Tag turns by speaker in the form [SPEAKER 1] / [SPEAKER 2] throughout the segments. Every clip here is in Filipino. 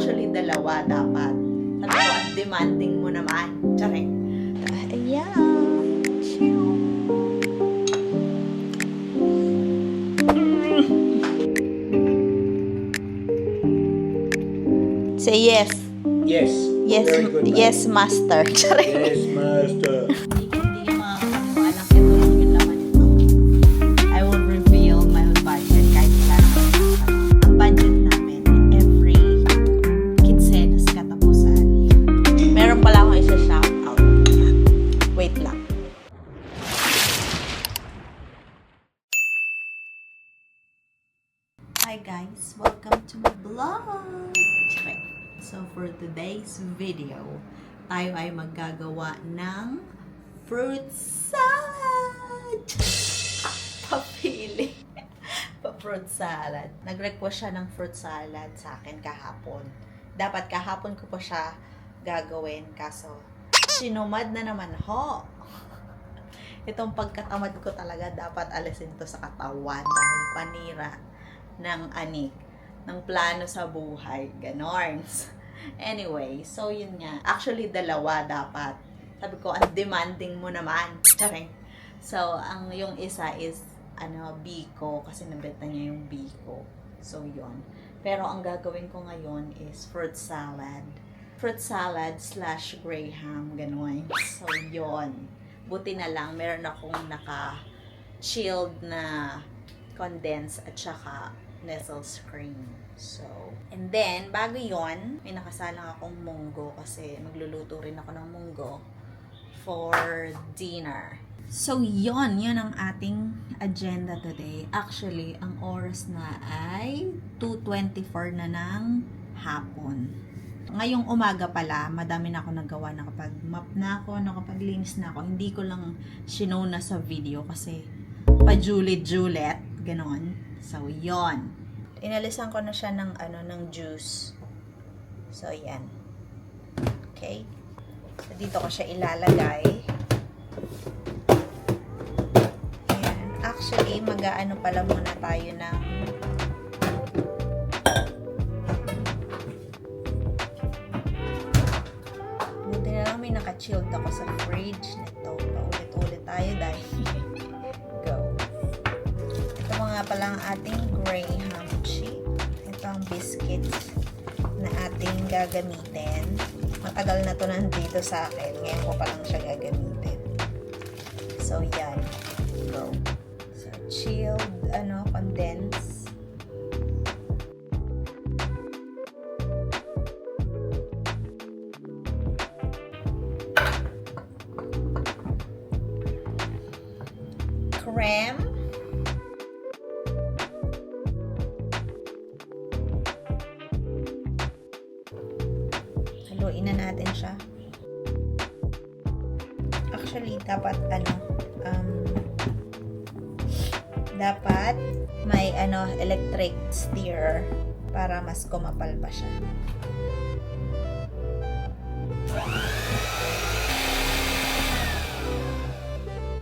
[SPEAKER 1] Actually, dalawa dapat. Sabi ko, ang demanding mo naman. Charing. Ayan. Say yes.
[SPEAKER 2] Yes.
[SPEAKER 1] Yes,
[SPEAKER 2] Very good.
[SPEAKER 1] yes, master. Charing.
[SPEAKER 2] Yes, master.
[SPEAKER 1] Hindi makakaniwala kaya ito lang yung laman nito. I will reveal my budget kahit wala naman. Ang budget namin every kinsenas katapusan. Meron pala akong isa-shout out. Wait lang. Hi guys! Welcome to my vlog! So for today's video, tayo ay maggagawa ng fruit salad! Papili! Pa-fruit salad. Nag-request siya ng fruit salad sa akin kahapon. Dapat kahapon ko pa siya gagawin, kaso sinumad na naman ho! Itong pagkatamad ko talaga, dapat alisin to sa katawan dahil panira ng anik, ng plano sa buhay, ganorns. Anyway, so yun nga. Actually, dalawa dapat. Sabi ko, ang demanding mo naman. Charing. So, yung isa is, biko, kasi nabenta niya yung biko. So, yun. Pero, ang gagawin ko ngayon is fruit salad. Fruit salad / graham, ganon. So, yun. Buti na lang, meron akong naka-chilled na condensed at saka Nestle's cream. So, and then, bago yon, may nakasalang akong munggo kasi magluluto rin ako ng munggo for dinner. So, yun ang ating agenda today. Actually, ang oras na ay 2:24 na ng hapon. Ngayong umaga pala, madami na ako nagawa, nakapag-map na ako, nakapaglinis na ako. Hindi ko lang sinuna sa video kasi pajulit-julit, ganon. So, yon. Inalisan ko na siya ng juice. So, yan. Okay. So, dito ko siya ilalagay. Ayan. Actually, mag-aano pala muna tayo ng buti na lang may naka-chilled ako sa fridge nito. Paulit-ulit tayo dahil go. Ito mga pala ang ating graham cheese. Ito ang biscuits na ating gagamitin. Matagal na to nandito sa akin. Ngayon ko pa lang siya gagamitin. So, yan. Go. So, chilled, condensed. Cream. Haluin na natin siya. Actually, dapat dapat may electric stirrer para mas kumapal pa siya.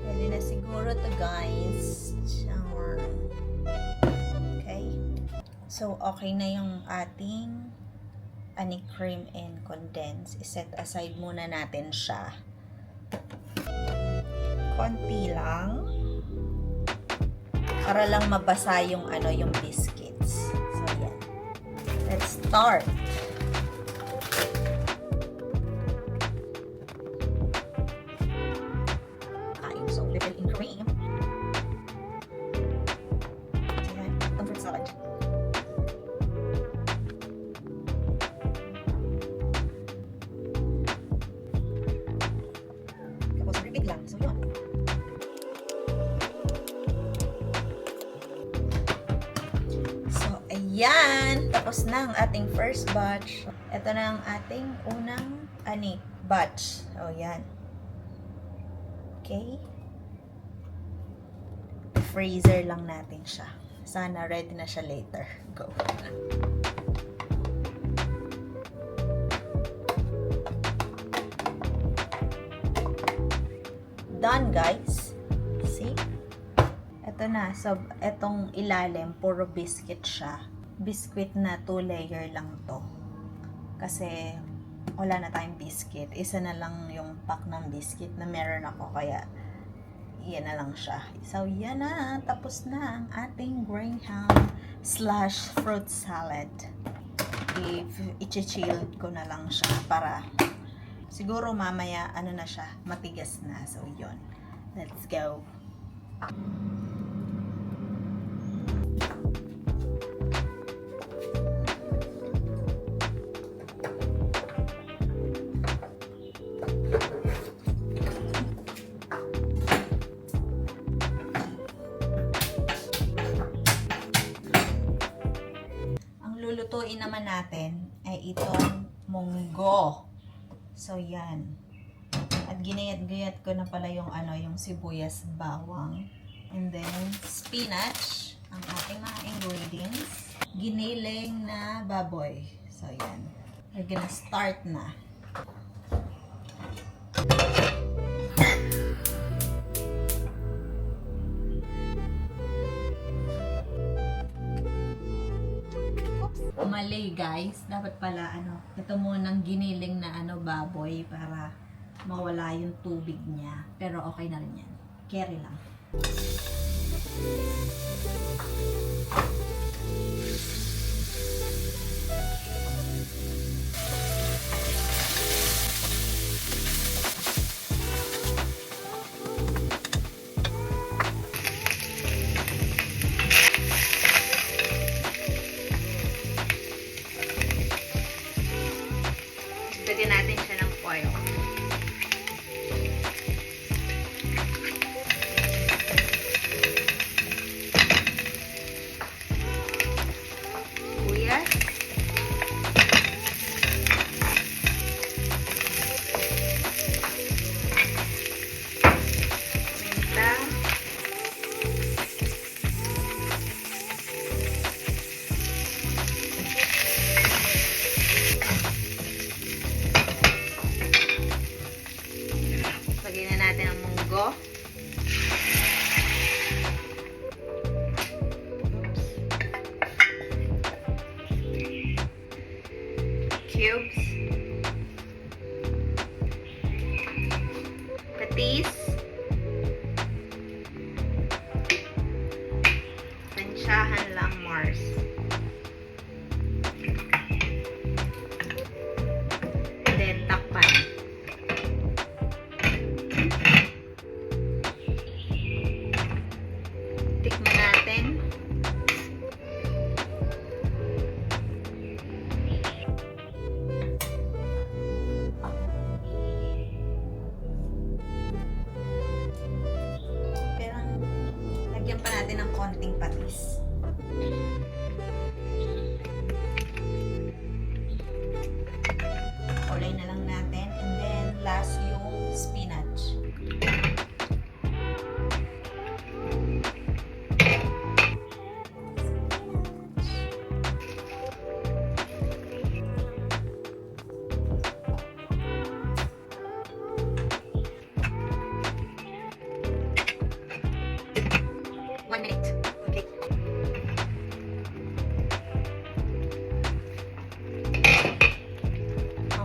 [SPEAKER 1] Pwede na siguro to guys. Okay. So, okay na yung ating cream and condense. I-set aside muna natin siya. Konti lang. Para lang mabasa yung yung biscuits. So, yan. Let's start. I'm so little in cream. Yan. Itong fruit salad. Lang. So, yun. So, ayan. Tapos na ang ating first batch. Ito na ang ating unang batch. So, yan. Okay. Freezer lang natin siya. Sana ready na siya later. Go. Done, guys. See? Ito na. So, etong ilalim, puro biscuit siya. Biscuit na 2 layer lang to. Kasi wala na tayong biscuit. Isa na lang yung pack ng biscuit na meron ako. Kaya, yan na lang siya. So, yan na. Tapos na ang ating Graham / fruit salad. I-chill ko na lang siya para siguro mamaya ano na siya, matigas na. So, yun. Let's go. Lulutuin naman natin ay itong munggo. So, yan. At ginayat-gayat ko na pala yung yung sibuyas, bawang. And then, spinach. Ang ating mga ingredients. Giniling na baboy. So, yan. We're gonna start na. Mali guys, dapat pala ito munang giniling na baboy para mawala yung tubig niya. Pero okay na rin yan. Carry lang. Lagyan natin siya ng foil. Sibuyas. Minta. Lagyan na natin ang munggo. Cubes. Patis. Tansyahan lang, Mars. Then, takpan. Tikman natin. Pero lagyan pa natin ng konting patis. Kulay na lang natin. And then last yung spinach.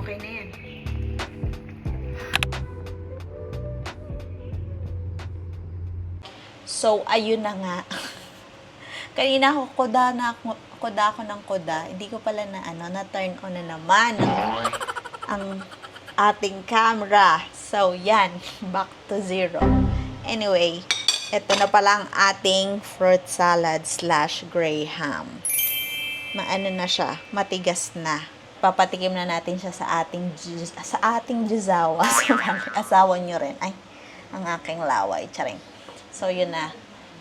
[SPEAKER 1] Okay na yan. So, ayun na nga. Kanina kuda ako ng kuda. Hindi ko pala na turn on na naman ang ating camera. So, yan. Back to zero. Anyway, ito na pala ang ating fruit salad / Graham. Maano na siya. Matigas na. Papatikim na natin siya sa ating jizawa. Asawa nyo rin. Ay, ang aking laway. Charing. So, yun na.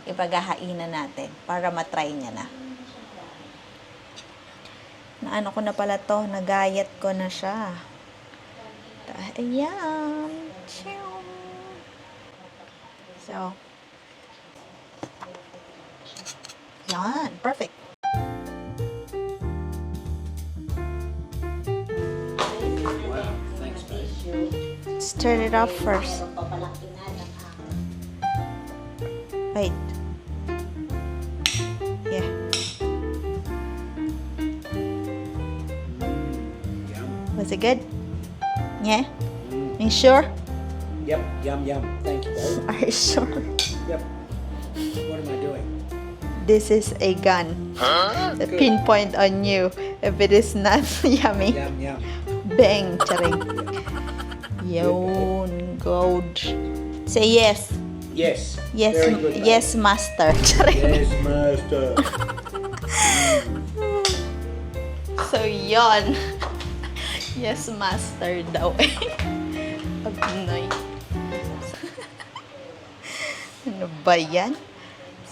[SPEAKER 1] Ipagahainan natin para matry niya na. Naano ko na pala to. Nagayat ko na siya. Ayan. So, yan. Perfect. Let's turn it off first. Wait. Yeah.
[SPEAKER 2] Yum.
[SPEAKER 1] Was it good? Yeah? You sure?
[SPEAKER 2] Yep, yum, yum. Thank you, babe.
[SPEAKER 1] Are you sure?
[SPEAKER 2] Yep. What am I doing?
[SPEAKER 1] This is a gun. The
[SPEAKER 2] Good.
[SPEAKER 1] pinpoint on you. If it is not yummy,
[SPEAKER 2] Yum, yum.
[SPEAKER 1] bang, charing. Yun, good. Say yes.
[SPEAKER 2] Yes.
[SPEAKER 1] Yes,
[SPEAKER 2] Very good, babe.
[SPEAKER 1] yes, master. Charing.
[SPEAKER 2] Yes, master.
[SPEAKER 1] So, yon. Yes, master daw eh. Pagnoy. Ano ba yan?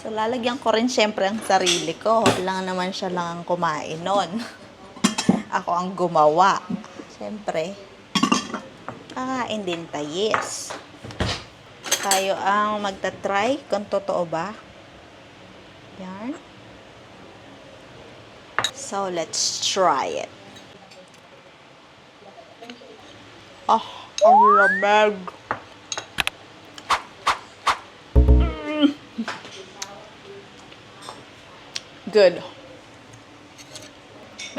[SPEAKER 1] So, lalagyan ko rin syempre ang sarili ko. Lang naman siya lang ang kumain nun. Ako ang gumawa. Syempre, kakain din tayo. Yes. Tayo ang magta-try kung totoo ba. Yan. So, let's try it. Oh, ang lamig. Good.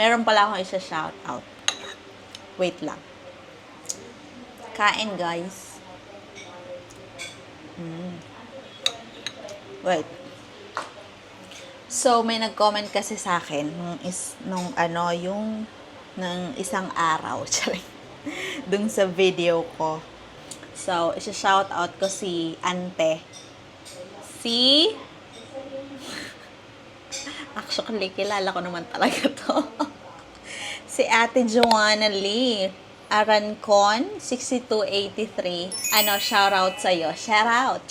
[SPEAKER 1] Meron pala akong isa shout out. Wait lang. Kain, guys. Wait. So, may nag-comment kasi sa akin nung isang araw, dun sa video ko. So, isa-shout out ko si Ante. Actually, kilala ko naman talaga to. Si Ate Joanna Lee Arancon, 6283. Shout out sa'yo. Shout out.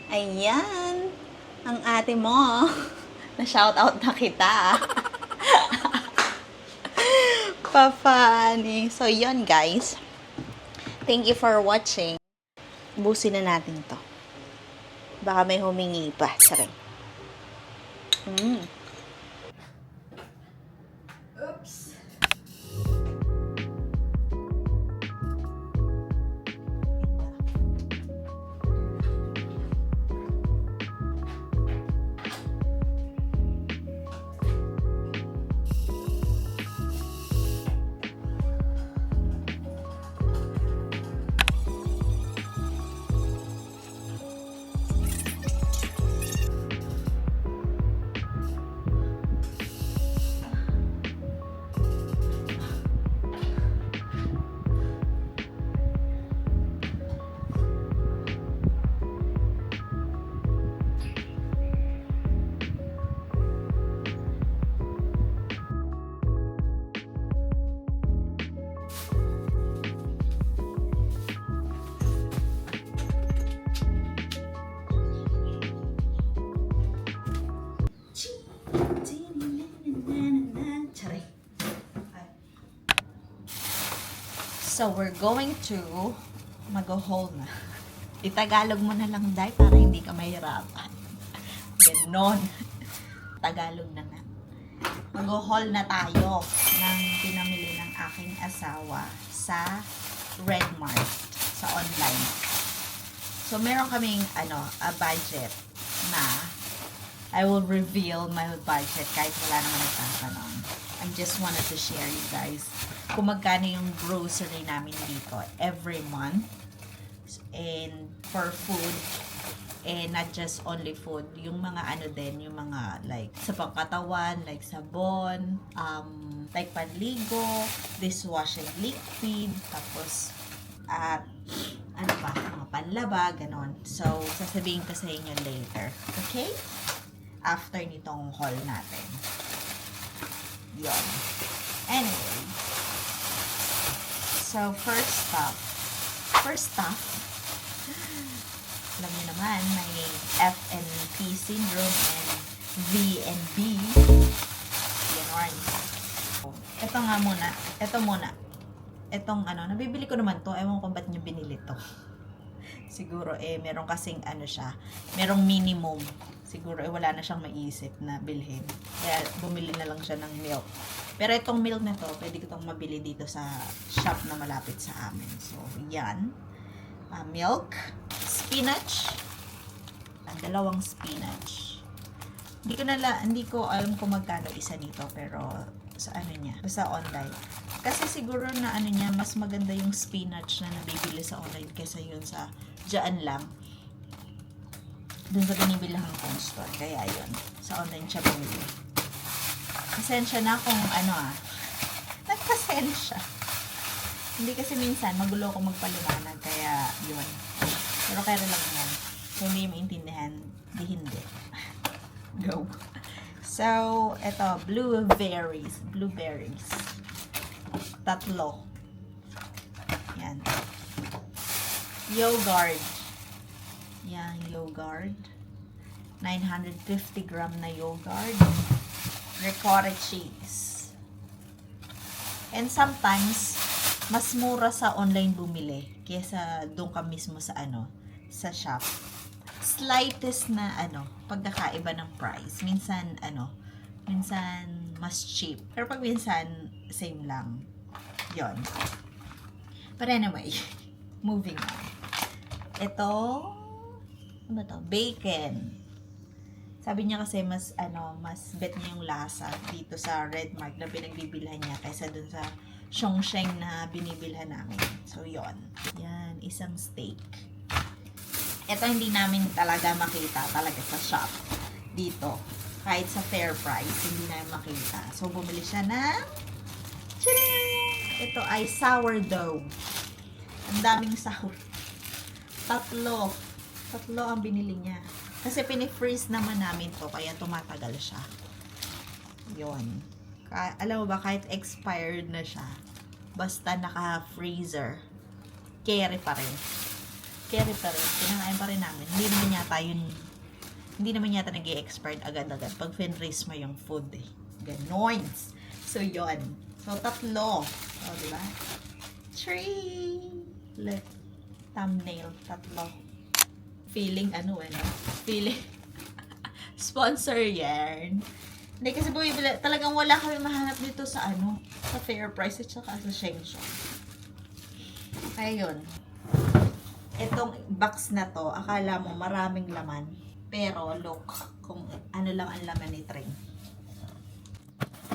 [SPEAKER 1] Ayan. Ang ate mo. Na-shout out na kita. Papani. So, yun guys. Thank you for watching. Busin na natin to. Baka may humingi pa. Charing. Oops. So, we're going to mag-haul na. Itagalog mo na lang, Day, para hindi ka mahirapan. Ganon. Tagalog na nga. Mag-haul na tayo ng pinamili ng aking asawa sa Red Mart, sa online. So, meron kaming, a budget na I will reveal my budget kahit wala naman nagtatanong. I just wanted to share you guys kung magkano yung grocery namin dito every month. And for food, and not just only food, yung mga yung mga like sa pangkatawan, like sabon, like panligo, dishwashing liquid, tapos mga panlaba, ganon. So, sasabihin ko sa inyo later. Okay? After nitong haul natin. Yun. Anyway. So, first stop, alam niyo naman, may FNP syndrome and VNB. Yan. Ito muna. Itong nabibili ko naman to. Ewan ko ba't nyo binili to. Siguro, meron kasing merong minimum. Siguro, wala na siyang maisip na bilhin. Kaya, bumili na lang siya ng milk. Pero itong milk na to, pwede ko itong mabili dito sa shop na malapit sa amin. So, yan. Milk. Spinach. Dalawang spinach. Hindi ko alam kung magkano isa nito, pero sa ano niya, sa online. Kasi siguro na ano niya, mas maganda yung spinach na nabibili sa online kaysa yun sa dyan lang. Dun sa binibilihan kong store. Kaya yun, sa online siya bumili. Pasensya na kung ano nagpasensya. Hindi kasi minsan magulo ko magpaliwanag, kaya yun. Pero kaya lang yan. Kung hindi maintindihan, di hindi. Go. So, eto, blueberries. Blueberries. 3. Yan. Yogurt. Yan, yogurt. 950 gram na yogurt. Ricotta cheese. And sometimes, mas mura sa online bumili kaysa doon ka mismo sa sa shop. Slightest na pagkakaiba ng price. Minsan minsan mas cheap. Pero pag minsan same lang. 'Yon. But anyway, moving on. Ito, ano to? Bacon. Sabi niya kasi mas bet niya yung lasa dito sa Red Mark na pinagbibilhan niya kaysa dun sa Chongsheng na binibilhan namin. So, yon. Yan, isang steak. Ito hindi namin talaga makita talaga sa shop dito. Kahit sa fair price, hindi namin makita. So, bumili siya ng ito ay sourdough. Ang daming sour. 3 ang binili niya. Kasi pinifreeze naman namin to, kaya tumatagal siya. Yon. Alam mo ba, kahit expired na siya, basta naka-freezer, carry pa rin. Carry pa rin. Pinakain pa rin namin. Hindi naman yata nag-i-expired agad-agad pag finreeze mo yung food eh. Ganoins. So, yon. So, 3. O, diba? 3. Look. Thumbnail. 3. Feeling feeling sponsor yan. Hindi kasi bumibili, talagang wala kami mahanap dito sa sa fair price at saka sa Shengshou. Kaya yun. Itong box na to, akala mo maraming laman. Pero look, kung ano lang ang laman ni Tring.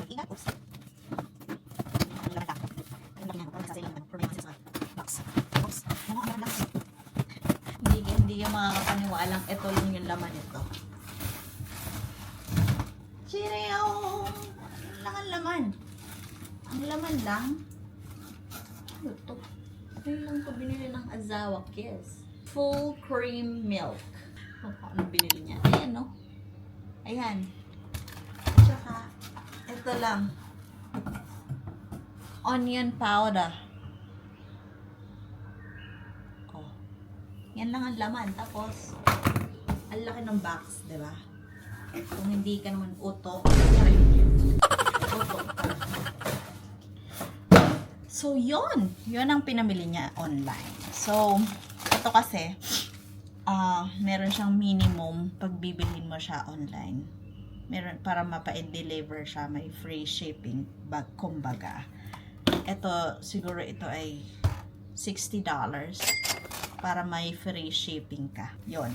[SPEAKER 1] Ingat, oops. Ang laman lang. Ang laman lang. Parang kasi yung problema sa box. Oops. Ano lang. Hindi yung makakapaniwalang ito lang yung laman nito. Cheerio! Ano lang ang laman? Ang laman lang? Ano to? Ano lang ko binili ng Azawa Kiss? Full cream milk. Ano binili niya? Ayan, no? Ayan. Tsaka, ito lang. Onion powder. Yan lang ang laman. Tapos, ang laki ng box, di ba? Kung hindi ka naman uto. So, yun. Yun ang pinamili niya online. So, ito kasi, meron siyang minimum pag bibilhin mo siya online. Meron, para mapa-deliver siya, may free shipping, kumbaga. Ito, siguro ito ay $60. Para may free shipping ka. Yon.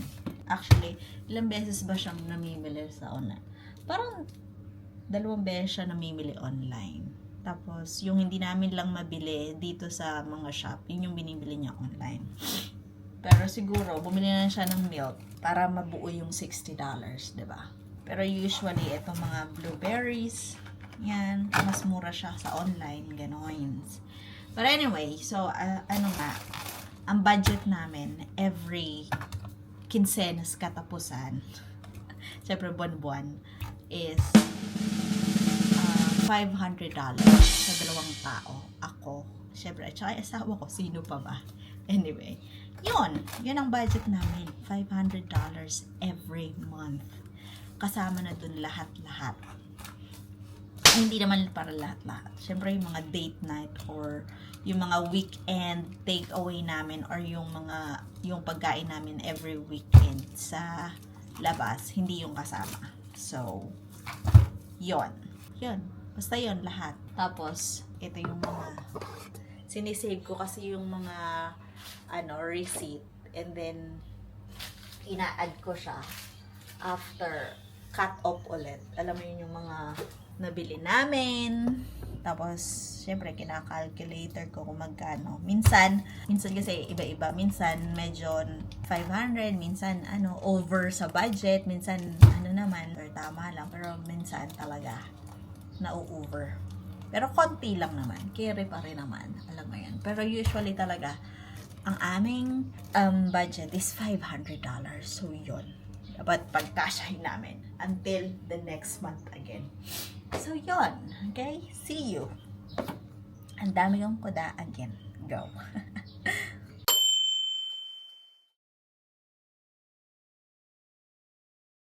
[SPEAKER 1] Actually, ilang beses ba siyang namimili sa online? Parang 2 beses siya namimili online. Tapos, yung hindi namin lang mabili dito sa mga shop, yun yung binibili niya online. Pero siguro, bumili na siya ng milk para mabuo yung $60, diba? Pero usually, itong mga blueberries, yan, mas mura siya sa online, ganoins. But anyway, so, ang budget namin every kinsenas katapusan, syempre buwan-buwan, is $500 sa 2 tao. Ako, syempre, at saka asawa ko, sino pa ba? Anyway, yun ang budget namin, $500 every month. Kasama na dun lahat-lahat. Hindi naman para lahat-lahat. Syempre, yung mga date night or yung mga weekend takeaway namin or yung pagkain namin every weekend sa labas, hindi yung kasama. So, yon. Basta yon lahat. Tapos, ito yung mga sinisave ko kasi yung mga receipt, and then ina-add ko siya after cut off ulit. Alam mo yun yung mga nabili namin. Tapos, syempre, kina-calculator ko kung magkano. Minsan kasi iba-iba. Minsan, medyo 500. Minsan, over sa budget. Minsan, naman, or tama lang. Pero, minsan talaga, na-over. Pero, konti lang naman. Carry pa rin naman. Alam mo yan. Pero, usually talaga, ang aming budget is $500. So, yun. Dapat pagkasyahin namin until the next month again. So, yun. Okay? See you. Ang dami kong kuda again. Go.